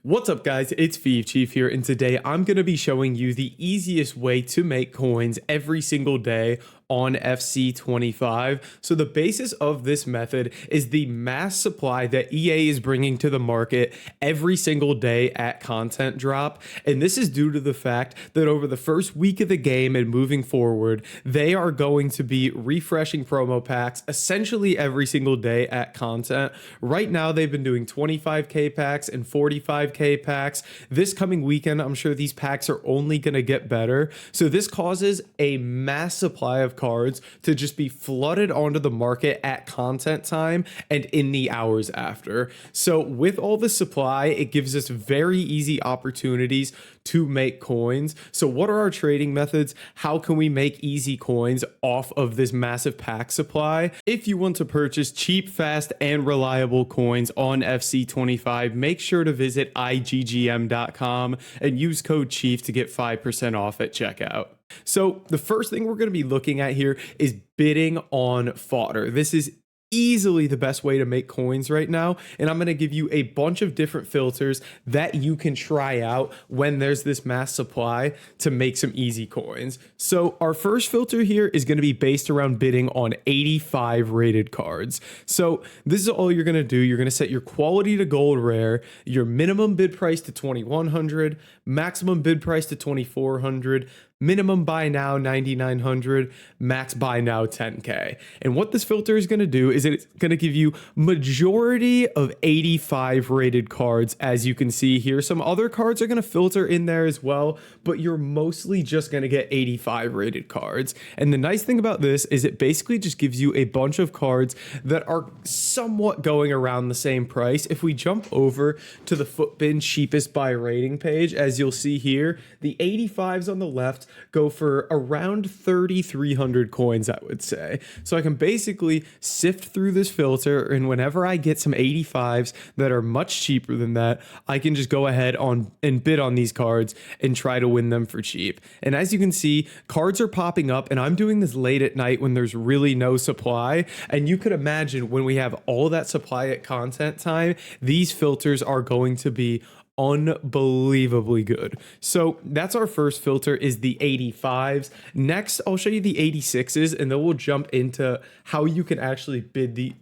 What's up guys, it's Chief here, and today I'm going to be showing you the easiest way to make coins every single day on FC25. So the basis of this method is the mass supply that EA is bringing to the market every single day at content drop. And this is due to the fact that over the first week of the game and moving forward, they are going to be refreshing promo packs essentially every single day at content. Right now, they've been doing 25k packs and 45k packs. This coming weekend, I'm sure these packs are only going to get better. So this causes a mass supply of cards to just be flooded onto the market at content time and in the hours after. So with all the supply, it gives us very easy opportunities to make coins. So what are our trading methods? How can we make easy coins off of this massive pack supply? If you want to purchase cheap, fast, and reliable coins on FC25, make sure to visit iggm.com and use code CHIEF to get 5% off at checkout. So the first thing we're going to be looking at here is bidding on fodder. This is easily the best way to make coins right now, and I'm going to give you a bunch of different filters that you can try out when there's this mass supply to make some easy coins. So our first filter here is going to be based around bidding on 85 rated cards. So this is all you're going to do. You're going to set your quality to gold rare, your minimum bid price to 2100, maximum bid price to 2400, minimum buy now 9,900, max buy now 10k. And what this filter is going to do is it's going to give you majority of 85 rated cards. As you can see here, some other cards are going to filter in there as well, but you're mostly just going to get 85 rated cards. And the nice thing about this is it basically just gives you a bunch of cards that are somewhat going around the same price. If we jump over to the Footbin cheapest buy rating page, as you'll see here, the 85s on the left go for around 3,300 coins, I would say. So I can basically sift through this filter, and whenever I get some 85s that are much cheaper than that, I can just go ahead on and bid on these cards and try to win them for cheap. And as you can see, cards are popping up, and I'm doing this late at night when there's really no supply. And you could imagine when we have all that supply at content time, these filters are going to be unbelievably good. So that's our first filter, is the 85s. Next, I'll show you the 86s, and then we'll jump into how you can actually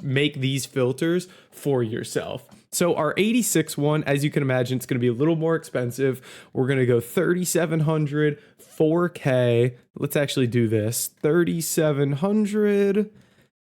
make these filters for yourself. So our 86 one, as you can imagine, it's going to be a little more expensive. We're going to go 3,700, 4K. Let's actually do this. 3,700.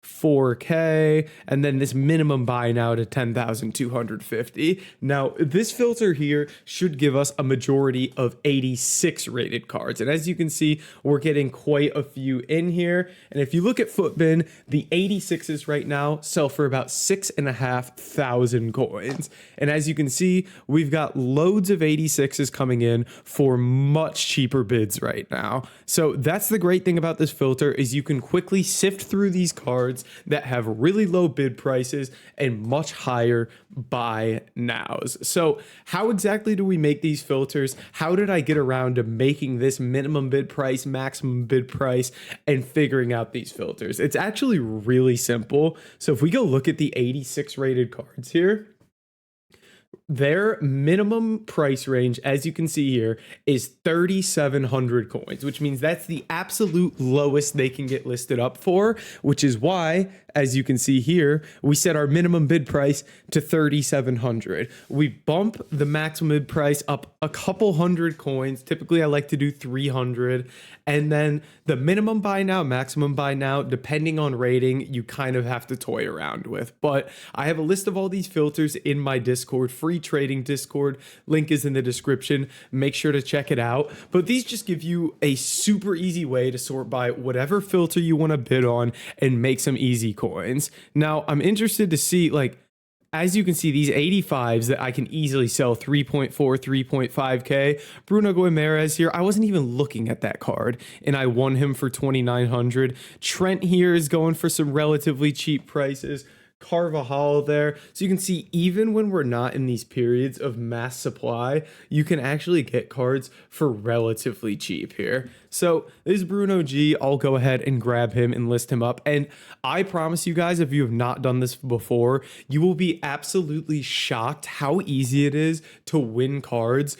4K, and then this minimum buy now to 10,250. Now, this filter here should give us a majority of 86 rated cards. And as you can see, we're getting quite a few in here. And if you look at Footbin, the 86s right now sell for about 6,500 coins. And as you can see, we've got loads of 86s coming in for much cheaper bids right now. So that's the great thing about this filter, is you can quickly sift through these cards that have really low bid prices and much higher buy nows. So how exactly do we make these filters? How did I get around to making this minimum bid price, maximum bid price, and figuring out these filters? It's actually really simple. So if we go look at the 86 rated cards here, their minimum price range, as you can see here, is 3,700 coins, which means that's the absolute lowest they can get listed up for, which is why, as you can see here, we set our minimum bid price to 3,700. We bump the maximum bid price up a couple hundred coins. Typically, I like to do 300. And then the minimum buy now, maximum buy now, depending on rating, you kind of have to toy around with. But I have a list of all these filters in my Discord, free trading Discord. Link is in the description. Make sure to check it out. But these just give you a super easy way to sort by whatever filter you want to bid on and make some easy coins. Now, I'm interested to see, like, as you can see, these 85s that I can easily sell 3.4, 3.5K. Bruno Guimaraes here, I wasn't even looking at that card, and I won him for 2,900. Trent here is going for some relatively cheap prices. Carvajal there. So you can see even when we're not in these periods of mass supply, you can actually get cards for relatively cheap here. So this Bruno G, I'll go ahead and grab him and list him up. And I promise you guys, if you have not done this before, you will be absolutely shocked how easy it is to win cards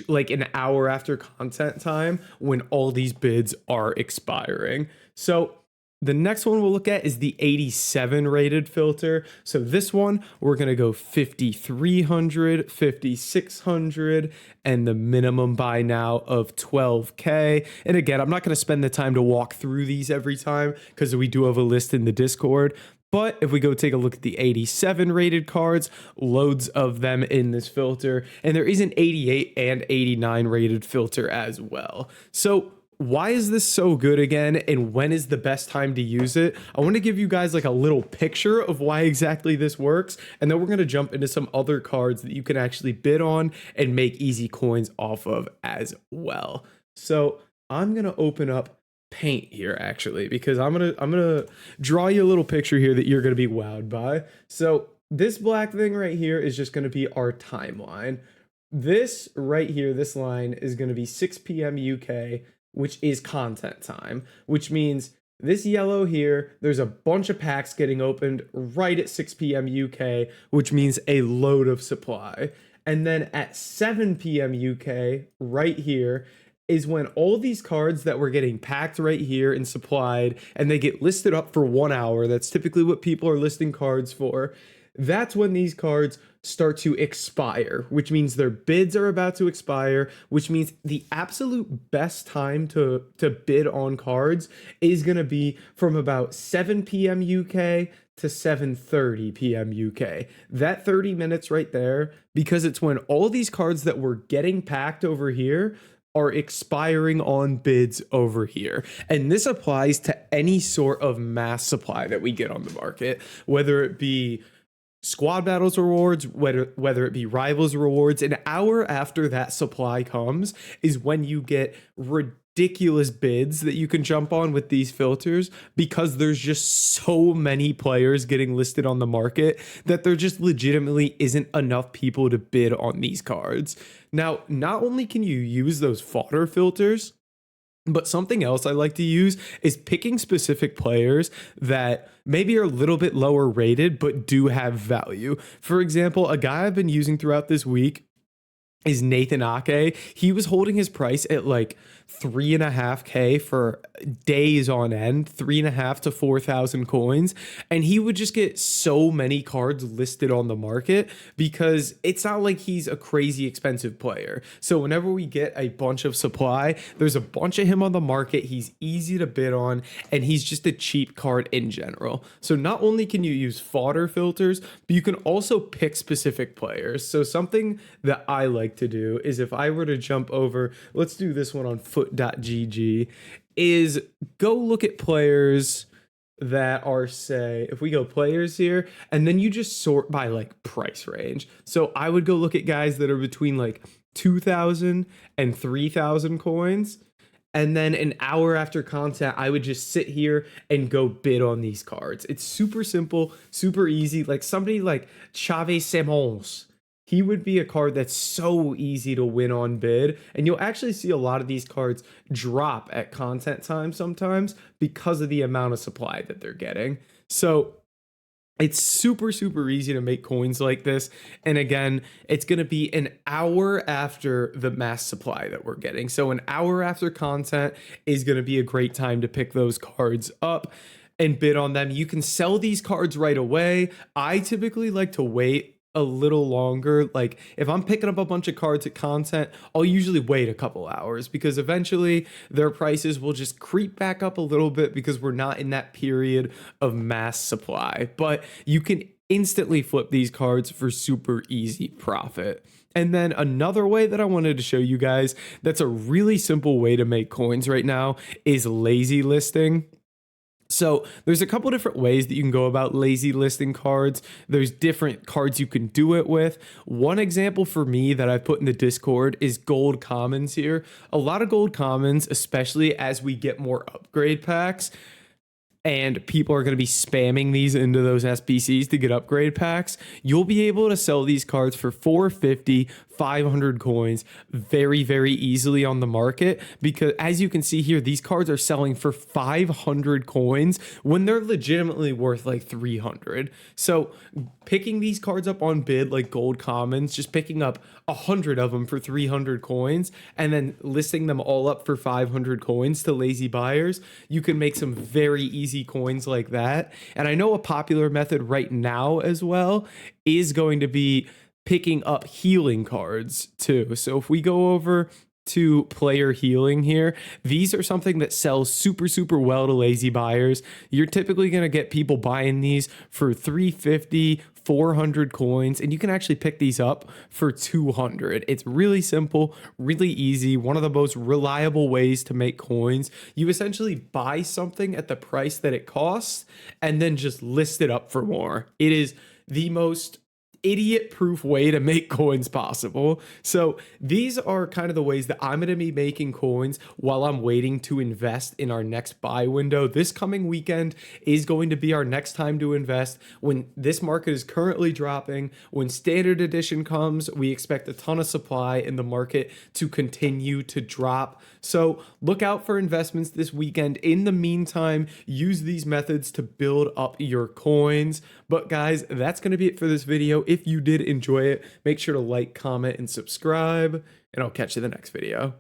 like an hour after content time when all these bids are expiring. So the next one we'll look at is the 87 rated filter. So this one, we're going to go 5,300, 5,600, and the minimum buy now of 12K. And again, I'm not going to spend the time to walk through these every time because we do have a list in the Discord. But if we go take a look at the 87 rated cards, loads of them in this filter. And there is an 88 and 89 rated filter as well. So why is this so good again, and when is the best time to use it? I want to give you guys like a little picture of why exactly this works, and then we're going to jump into some other cards that you can actually bid on and make easy coins off of as well. So I'm going to open up Paint here actually, because I'm gonna draw you a little picture here that you're going to be wowed by. So this black thing right here is just going to be our timeline. This right here, this line is going to be 6 p.m. UK, which is content time, which means this yellow here, there's a bunch of packs getting opened right at 6 p.m. UK, which means a load of supply. And then at 7 p.m. UK, right here, is when all these cards that were getting packed right here and supplied, and they get listed up for 1 hour. That's typically what people are listing cards for. That's when these cards start to expire, which means their bids are about to expire, which means the absolute best time to bid on cards is going to be from about 7 p.m. UK to 7:30 p.m. UK. That 30 minutes right there, because it's when all these cards that were getting packed over here are expiring on bids over here. And this applies to any sort of mass supply that we get on the market, whether it be squad battles rewards, whether it be rivals rewards. An hour after that supply comes is when you get ridiculous bids that you can jump on with these filters, because there's just so many players getting listed on the market that there just legitimately isn't enough people to bid on these cards. Now, not only can you use those fodder filters, but something else I like to use is picking specific players that maybe are a little bit lower rated, but do have value. For example, a guy I've been using throughout this week is Nathan Ake. He was holding his price at like 3.5K for days on end, 3.5 to 4,000 coins. And he would just get so many cards listed on the market because it's not like he's a crazy expensive player. So whenever we get a bunch of supply, there's a bunch of him on the market. He's easy to bid on, and he's just a cheap card in general. So not only can you use fodder filters, but you can also pick specific players. So something that I like to do is, if I were to jump over, let's do this one on foot.gg, is go look at players that are, say, if we go players here, and then you just sort by like price range. So I would go look at guys that are between like 2,000 and 3,000 coins. And then an hour after content, I would just sit here and go bid on these cards. It's super simple, super easy. Like somebody like Xavi Simons, he would be a card that's so easy to win on bid. And you'll actually see a lot of these cards drop at content time sometimes because of the amount of supply that they're getting. So it's super, super easy to make coins like this. And again, it's going to be an hour after the mass supply that we're getting. So an hour after content is going to be a great time to pick those cards up and bid on them. You can sell these cards right away. I typically like to wait a little longer. Like if I'm picking up a bunch of cards at content, I'll usually wait a couple hours because eventually their prices will just creep back up a little bit because we're not in that period of mass supply. But you can instantly flip these cards for super easy profit. And then another way that I wanted to show you guys that's a really simple way to make coins right now is lazy listing. So there's a couple different ways that you can go about lazy listing cards. There's different cards you can do it with. One example for me that I've put in the Discord is gold commons here. A lot of gold commons, especially as we get more upgrade packs, and people are going to be spamming these into those SBCs to get upgrade packs, you'll be able to sell these cards for 450, 500 coins very, very easily on the market, because as you can see here, these cards are selling for 500 coins when they're legitimately worth like 300. So picking these cards up on bid like gold commons, just picking up 100 of them for 300 coins and then listing them all up for 500 coins to lazy buyers, you can make some very easy coins like that. And I know a popular method right now as well is going to be picking up healing cards too. So if we go over to player healing here, these are something that sells super, super well to lazy buyers. You're typically going to get people buying these for 350, 400 coins, and you can actually pick these up for 200. It's really simple, really easy, one of the most reliable ways to make coins. You essentially buy something at the price that it costs and then just list it up for more. It is the most idiot proof way to make coins possible. So these are kind of the ways that I'm going to be making coins while I'm waiting to invest in our next buy window. This coming weekend is going to be our next time to invest. When this market is currently dropping, when standard edition comes, we expect a ton of supply in the market to continue to drop. So look out for investments this weekend. In the meantime, use these methods to build up your coins. But guys, that's going to be it for this video. If you did enjoy it, make sure to like, comment, and subscribe, and I'll catch you in the next video.